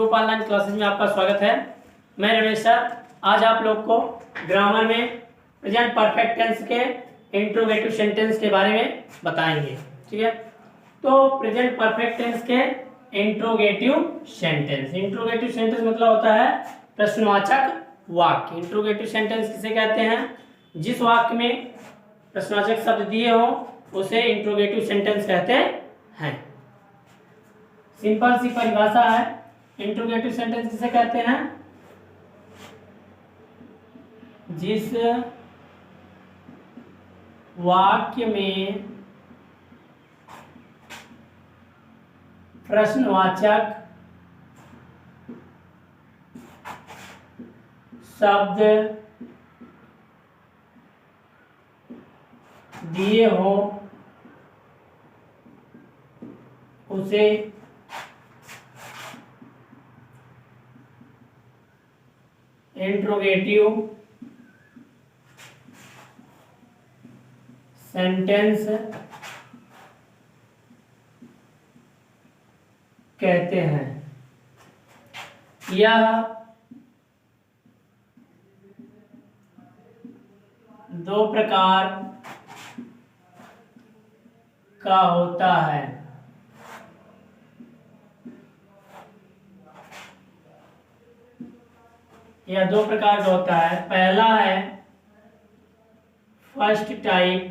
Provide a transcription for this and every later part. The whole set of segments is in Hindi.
ग्रुप ऑनलाइन क्लासेस में आपका स्वागत है। मैं रमेश सर आज आप लोग को ग्रामर में प्रेजेंट परफेक्ट टेंस के इंट्रोगेटिव सेंटेंस के बारे में बताएंगे। ठीक है, तो प्रेजेंट परफेक्ट टेंस के इंट्रोगेटिव सेंटेंस मतलब होता है प्रश्नवाचक वाक्य। इंट्रोगेटिव सेंटेंस किसे कहते हैं? जिस वाक्य में प्रश्नवाचक शब्द दिए हो उसे इंट्रोगेटिव सेंटेंस कहते हैं। सिंपल सी परिभाषा है, इंट्रोगेटिव सेंटेंस किसे कहते हैं? जिस वाक्य में प्रश्नवाचक शब्द दिए हो उसे इंट्रोगेटिव सेंटेंस कहते हैं। यह दो प्रकार का होता है। यह दो प्रकार का होता है। पहला है फर्स्ट टाइप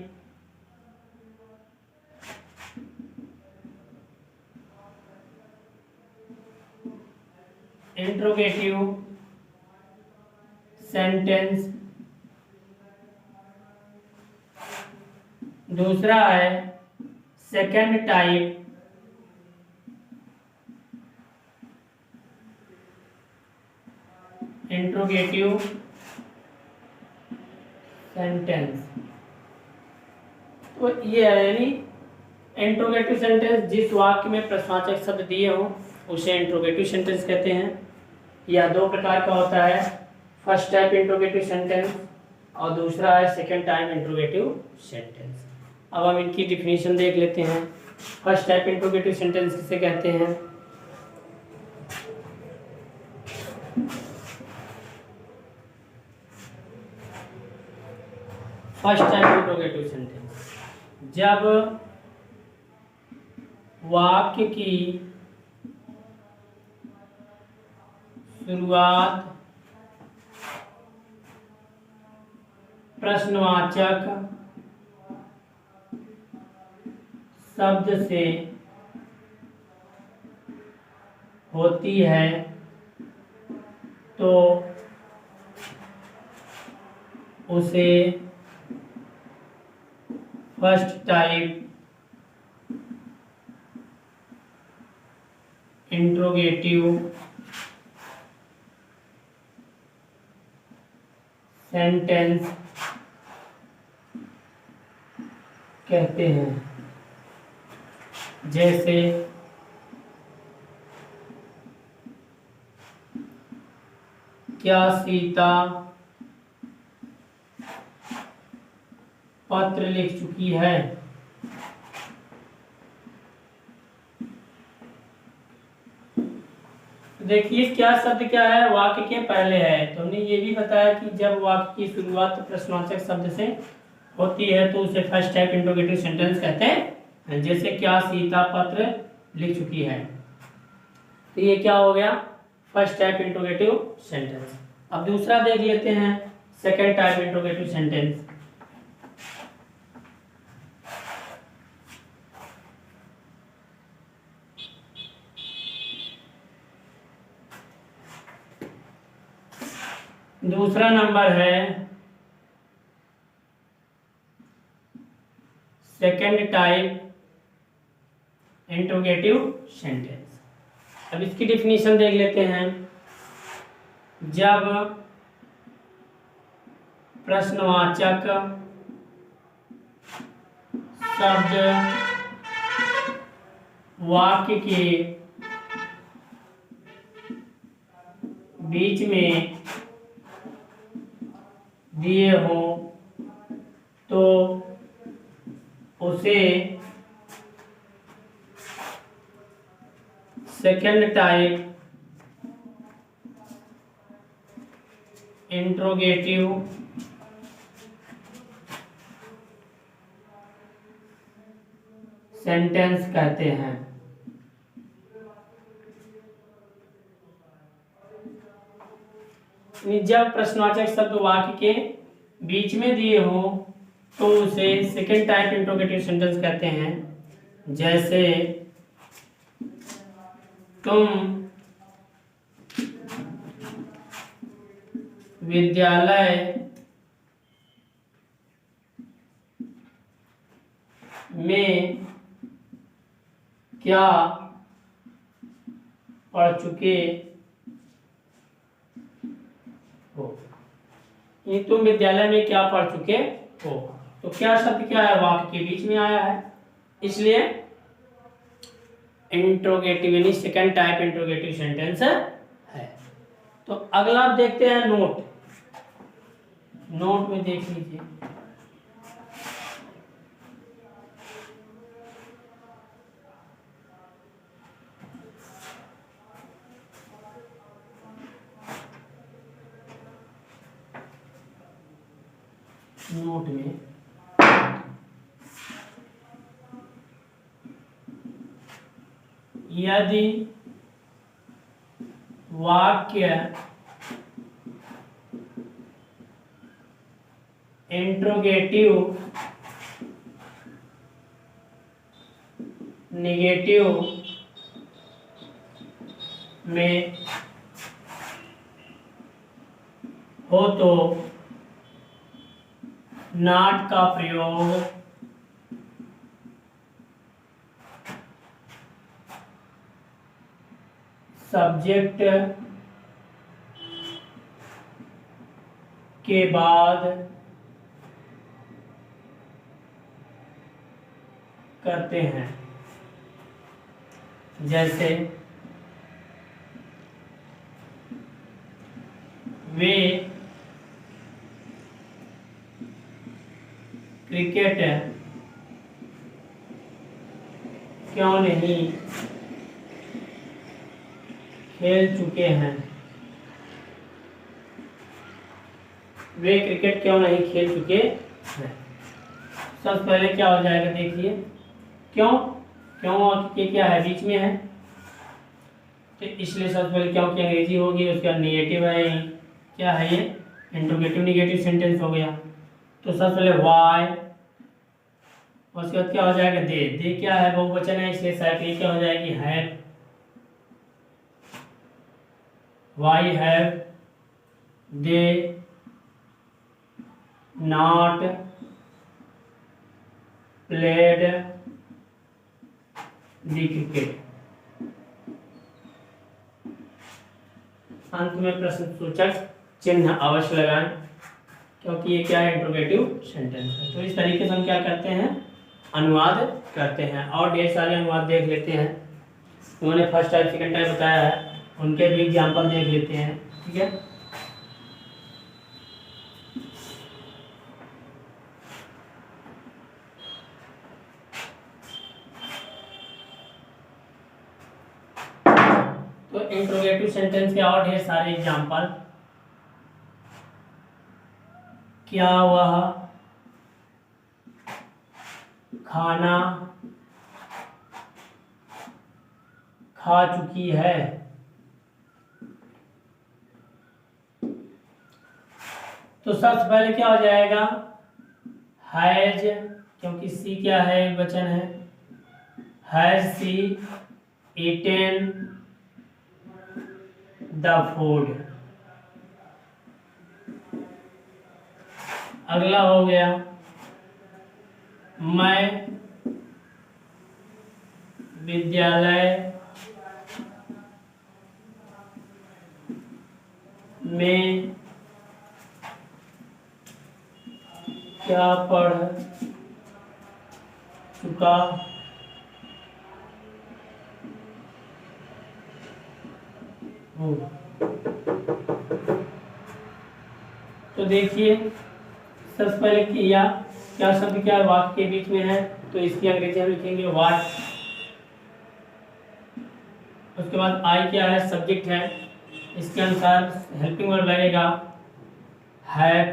इंट्रोगेटिव सेंटेंस, दूसरा है सेकंड टाइप इंट्रोगेटिव सेंटेंस। तो ये है यानी इंट्रोगेटिव सेंटेंस जिस वाक्य में प्रश्नवाचक शब्द दिए हो उसे इंट्रोगेटिव सेंटेंस कहते हैं। यह दो प्रकार का होता है, फर्स्ट टाइप इंट्रोगेटिव सेंटेंस और दूसरा है सेकंड टाइप इंट्रोगेटिव सेंटेंस। अब हम इनकी डिफिनीशन देख लेते हैं। फर्स्ट टाइप इंट्रोगेटिव सेंटेंस किसे कहते हैं? फर्स्ट टाइप इंट्रोगेटिव सेंटेंस जब वाक्य की शुरुआत प्रश्नवाचक शब्द से होती है तो उसे फर्स्ट टाइप इंट्रोगेटिव सेंटेंस कहते हैं। जैसे क्या सीता पत्र लिख चुकी है? देखिए क्या शब्द क्या है, वाक्य के पहले है। तो हमने ये भी बताया कि जब वाक्य की शुरुआत प्रश्नवाचक शब्द से होती है तो उसे फर्स्ट टाइप इंट्रोगेटिव सेंटेंस कहते हैं। जैसे क्या सीता पत्र लिख चुकी है, तो ये क्या हो गया? First type interrogative sentence. अब दूसरा देख लेते हैं, सेकंड टाइप इंट्रोगेटिव सेंटेंस। दूसरा नंबर है सेकंड टाइप इंट्रोगेटिव सेंटेंस। अब इसकी डिफिनीशन देख लेते हैं। जब प्रश्नवाचक शब्द वाक्य के बीच में दिए हो तो उसे सेकंड टाइप इंट्रोगेटिव सेंटेंस कहते हैं। जब प्रश्नवाचक शब्द वाक्य के बीच में दिए हो तो उसे सेकेंड टाइप इंट्रोगेटिव सेंटेंस कहते हैं। जैसे तुम विद्यालय में क्या पढ़ चुके हो। ये तुम विद्यालय में क्या पढ़ चुके हो, तो क्या शब्द क्या है, वाक्य के बीच में आया है, इसलिए इंट्रोगेटिव यानी सेकंड टाइप इंट्रोगेटिव सेंटेंस है। तो अगला आप देखते हैं नोट। नोट में देख लीजिए, नोट में यदि वाक्य इंट्रोगेटिव नेगेटिव में हो तो नॉट का प्रयोग सब्जेक्ट के बाद करते हैं। जैसे वे क्रिकेट क्यों नहीं खेल चुके हैं। वे क्रिकेट क्यों नहीं खेल चुके हैं। सबसे पहले क्या हो जाएगा, देखिए क्यों, क्यों के क्या है, बीच में है, तो इसलिए सबसे पहले क्यों की अंग्रेजी होगी, उसका नेगेटिव है, क्या है ये, इंट्रोगेटिव नेगेटिव सेंटेंस हो गया। तो सबसे पहले वाई, उसके बाद क्या हो जाएगा, दे क्या है, बहुवचन है, इसलिए साइकिल क्या हो जाएगी, have. Why have they not played the cricket? अंत में प्रश्न सूचक चिन्ह अवश्य लगाएं, क्योंकि ये क्या है, इंट्रोगेटिव सेंटेंस है। तो इस तरीके से हम क्या करते हैं, अनुवाद करते हैं। और ढेर सारे अनुवाद देख लेते हैं, उन्होंने फर्स्ट टाइप सेकंड टाइप बताया है, उनके भी एग्जाम्पल देख लेते हैं। ठीक है, तो इंट्रोगेटिव सेंटेंस के और ढेर सारे एग्जाम्पल, क्या वह खाना खा चुकी है। तो सबसे पहले क्या हो जाएगा, हैज, क्योंकि सी क्या है, वचन है, has she eaten the food. अगला हो गया, मैं विद्यालय में क्या पढ़ चुका हूँ। तो देखिए सबसे पहले किया, क्या शब्द क्या वाक्य के बीच में है, तो इसकी अंग्रेजी हम लिखेंगे वाट। उसके बाद आई क्या है, सब्जेक्ट है, इसके अनुसार हेल्पिंग वर्ब लगेगा have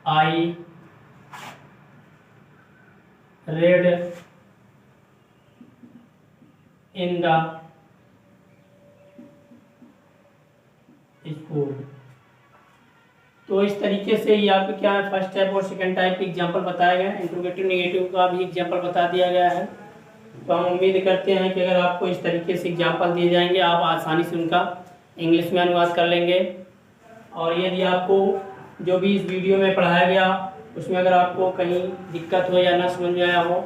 I read in the school. तो इस तरीके से ये आपको क्या है, फर्स्ट टाइप और सेकंड टाइप के एग्जाम्पल बताया गया है। इंट्रोगेटिव नेगेटिव का भी एग्जाम्पल बता दिया गया है। तो हम उम्मीद करते हैं कि अगर आपको इस तरीके से एग्जाम्पल दिए जाएंगे आप आसानी से उनका इंग्लिश में अनुवाद कर लेंगे। और यदि आपको जो भी इस वीडियो में पढ़ाया गया उसमें अगर आपको कहीं दिक्कत हो या ना समझ में आया हो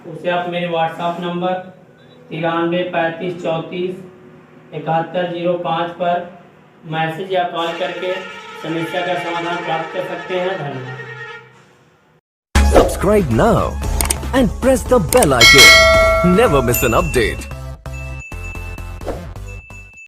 तो उसे आप मेरे व्हाट्सएप नंबर 93 35 34 7105 पर मैसेज या कॉल करके समस्या का समाधान प्राप्त कर सकते हैं। धन्यवाद। Subscribe now and press the bell icon. Never miss an update.